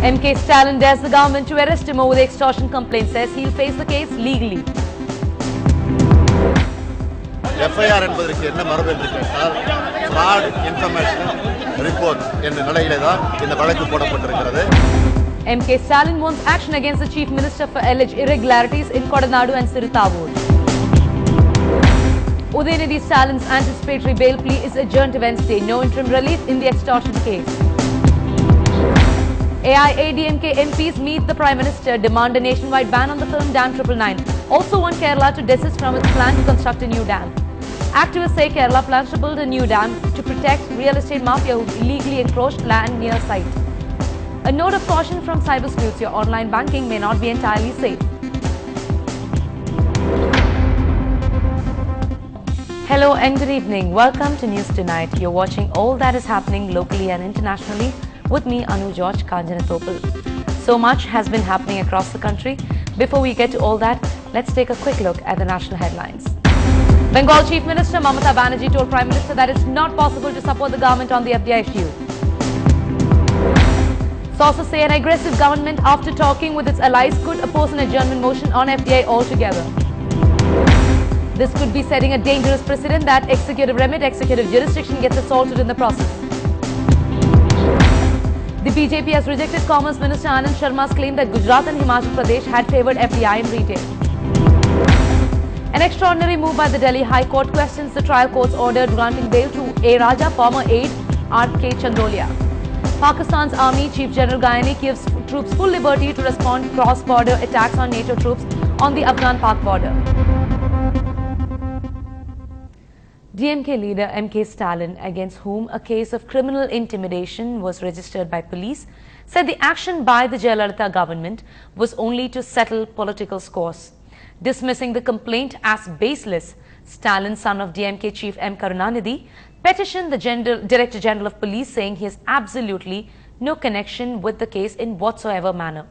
MK Stalin dares the government to arrest him over the extortion complaint, says he'll face the case legally. FIR என்பதற்கு என்ன மரபு என்று கேட்டால் fraud information report என்ற நிலையிலே தான் இந்த வழக்கு போடப்பட்டிருக்கிறது. MK Stalin wants action against the Chief Minister for alleged irregularities in Kodanadu and Siruthavur. Udayanidhi Stalin's anticipatory bail plea is adjourned to Wednesday. No interim relief in the extortion case. AIADMK MPs meet the Prime Minister, demand a nationwide ban on the film Dam 999. Also want Kerala to desist from its plan to construct a new dam. Activists say Kerala plans to build a new dam to protect real estate mafia who illegally encroached land near site. A note of caution from cyber sleuths: your online banking may not be entirely safe. Hello and good evening. Welcome to News Tonight. You're watching all that is happening locally and internationally with me, Anu George Kanjanathoppil. So much has been happening across the country. Before we get to all that, let's take a quick look at the national headlines. Bengal Chief Minister Mamata Banerjee told Prime Minister that it's not possible to support the government on the FDI issue. Sources say an aggressive government, after talking with its allies, could oppose an adjournment motion on FDI altogether. This could be setting a dangerous precedent that executive remit, executive jurisdiction gets assaulted in the process. The BJP has rejected Commerce Minister Anand Sharma's claim that Gujarat and Himachal Pradesh had favoured FDI in retail. An extraordinary move by the Delhi High Court questions the trial court's order granting bail to A. Raja, former aide R.K. Chandolia. Pakistan's Army Chief General Gayani gives troops full liberty to respond to cross-border attacks on NATO troops on the Afghan-Pak border. DMK leader MK Stalin, against whom a case of criminal intimidation was registered by police, said the action by the Jayalalitha government was only to settle political scores. Dismissing the complaint as baseless, Stalin, son of DMK chief M. Karunanidhi, petitioned the Director General of Police, saying he has absolutely no connection with the case in whatsoever manner.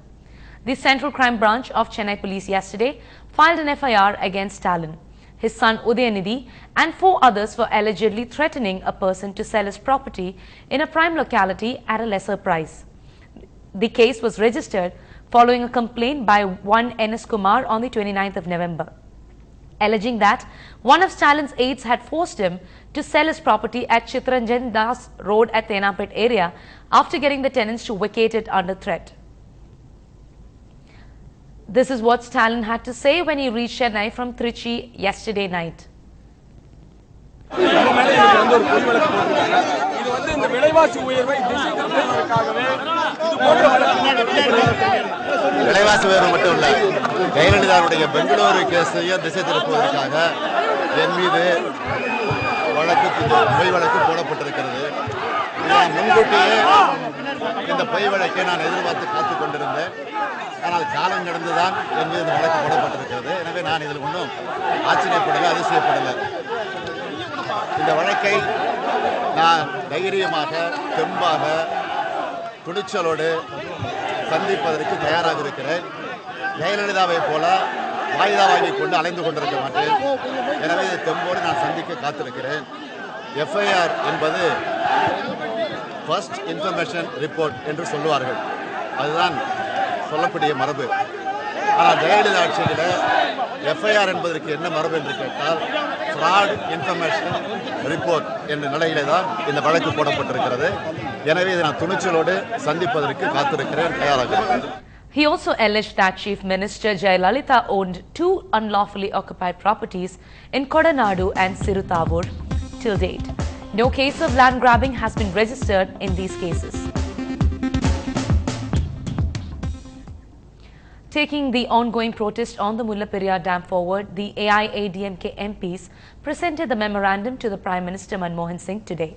The Central Crime Branch of Chennai Police yesterday filed an FIR against Stalin, his son Udayanidhi and 4 others for allegedly threatening a person to sell his property in a prime locality at a lesser price. The case was registered following a complaint by one N.S. Kumar on the 29th of November, alleging that one of Stalin's aides had forced him to sell his property at Chitranjan Das Road at Tenapet area after getting the tenants to vacate it under threat. This is what Stalin had to say when he reached Chennai from Trichy yesterday night. விலைவாசி உயர்வு மட்டும் இல்லை, ஜெயலலிதாவுடைய பெங்களூரு கேஸையும் திசை திருப்புவதற்காக என் மீது பொய் வழக்கு போடப்பட்டிருக்கிறது. நான் முன்கூட்டியே இந்த பொய் வழக்கை நான் எதிர்பார்த்து காத்துக் கொண்டிருந்தேன். ஆனால் காலம் கடந்துதான் என் மீது இந்த வழக்கு போடப்பட்டிருக்கிறது. எனவே நான் இதில் ஒன்றும் ஆச்சரியப்படலை, அதிசயப்படலை. இந்த வழக்கை நான் தைரியமாக, தெம்பாக, துணிச்சலோடு சந்திப்பதற்கு தயாராக இருக்கிறேன். ஜெயலலிதாவை போல வாய்தா வாங்கி கொண்டு அலைந்து கொண்டிருக்க மாட்டேன். எனவே இதை தெம்போடு நான் சந்திக்க காத்திருக்கிறேன். FIR என்பது ஃபர்ஸ்ட் இன்ஃபர்மேஷன் ரிப்போர்ட் என்று சொல்லுவார்கள். அதுதான் சொல்லக்கூடிய மரபு. ஆனால் ஜெயலலிதா ஆட்சியில் FIR என்பதற்கு என்ன மரபு என்று கேட்டால் fraud information report என்ற நிலையிலே தான் இந்த வழக்கு போடப்பட்டிருக்கிறது. எனவே இதை நான் துணிச்சலோடு சந்திப்பதற்கு காத்திருக்கிறேன், தயாராக. He also alleged that Chief Minister Jayalalitha owned 2 unlawfully occupied properties in Kodanadu and Siruthavur till date. No case of land grabbing has been registered in these cases. Taking the ongoing protest on the Mullaperiyar Dam forward, the AIADMK MPs presented the memorandum to the Prime Minister Manmohan Singh today.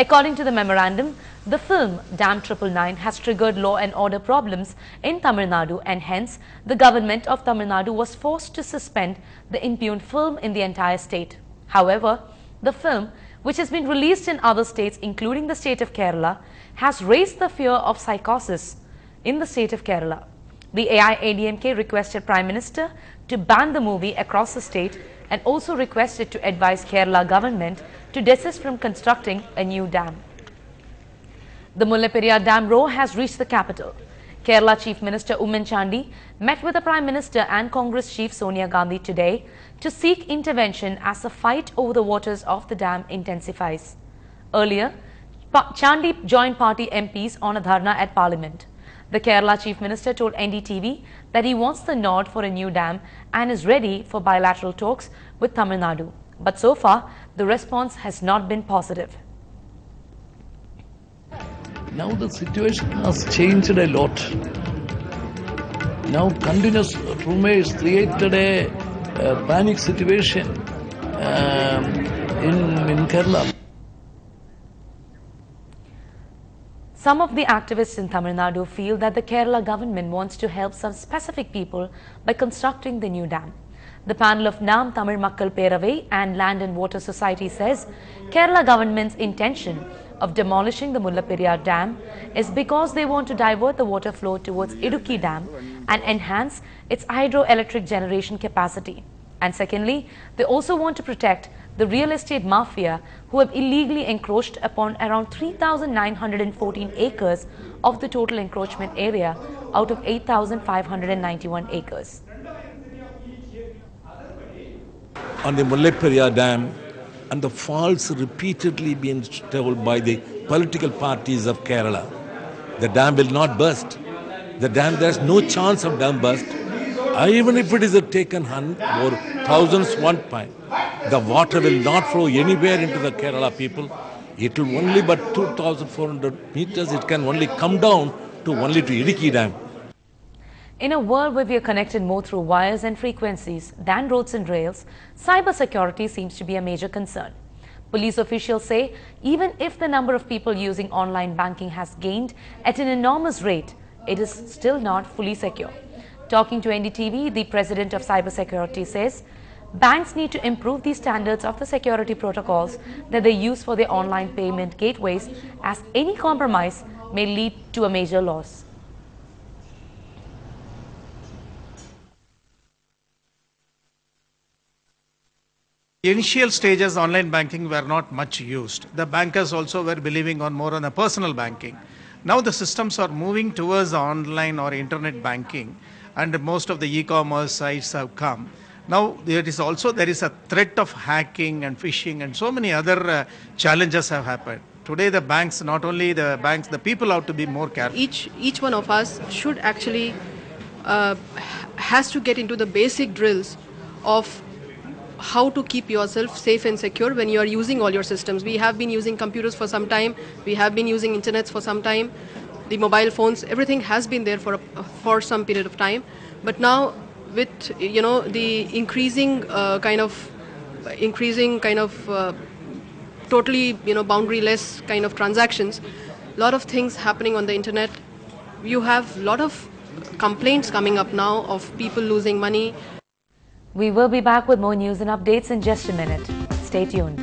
According to the memorandum, the film Dam 999 has triggered law and order problems in Tamil Nadu, and hence the government of Tamil Nadu was forced to suspend the impugned film in the entire state. However, the film, which has been released in other states including the state of Kerala, has raised the fear of psychosis in the state of Kerala. The AIADMK requested Prime Minister to ban the movie across the state and also requested to advise Kerala government to desist from constructing a new dam. The Mullaperiyar Dam row has reached the capital. Kerala Chief Minister Umman Chandi met with the Prime Minister and Congress Chief Sonia Gandhi today to seek intervention as the fight over the waters of the dam intensifies. Earlier, Chandi joined party MPs on a dharna at Parliament. The Kerala Chief Minister told NDTV that he wants the nod for a new dam and is ready for bilateral talks with Tamil Nadu. But so far, the response has not been positive. Now the situation has changed a lot. Now continuous rumors created a panic situation in Kerala. Some of the activists in Tamil Nadu feel that the Kerala government wants to help some specific people by constructing the new dam. The panel of Nam Tamil Makkal Peravai and Land and Water Society says Kerala government's intention of demolishing the Mullaperiyar Dam is because they want to divert the water flow towards Idukki Dam and enhance its hydroelectric generation capacity. And secondly, they also want to protect the real estate mafia who have illegally encroached upon around 3,914 acres of the total encroachment area out of 8,591 acres. On the Mullaperiyar Dam, and the faults repeatedly being told by the political parties of Kerala. The dam will not burst. There's no chance of dam burst. Even if it is taken or thousands one time, the water will not flow anywhere into the Kerala people. It will only but 2,400 meters, it can only come down to only to Idukki Dam. In a world where we are connected more through wires and frequencies than roads and rails, cybersecurity seems to be a major concern. Police officials say even if the number of people using online banking has gained at an enormous rate, it is still not fully secure. Talking to NDTV, the president of cybersecurity says banks need to improve the standards of the security protocols that they use for their online payment gateways, as any compromise may lead to a major loss. Initial stages, online banking were not much used. The bankers also were believing on more on a personal banking. Now the systems are moving towards online or internet banking, and most of the e-commerce sites have come. Now there is a threat of hacking and phishing, and so many other challenges have happened. Today the banks, not only the banks, the people have to be more careful. Each one of us should actually has to get into the basic drills of how to keep yourself safe and secure when you are using all your systems. We have been using computers for some time, we have been using internets for some time, the mobile phones, everything has been there for some period of time. But now with the increasing kind of totally boundaryless kind of transactions, a lot of things happening on the internet. You have a lot of complaints coming up now of people losing money. We will be back with more news and updates in just a minute. Stay tuned.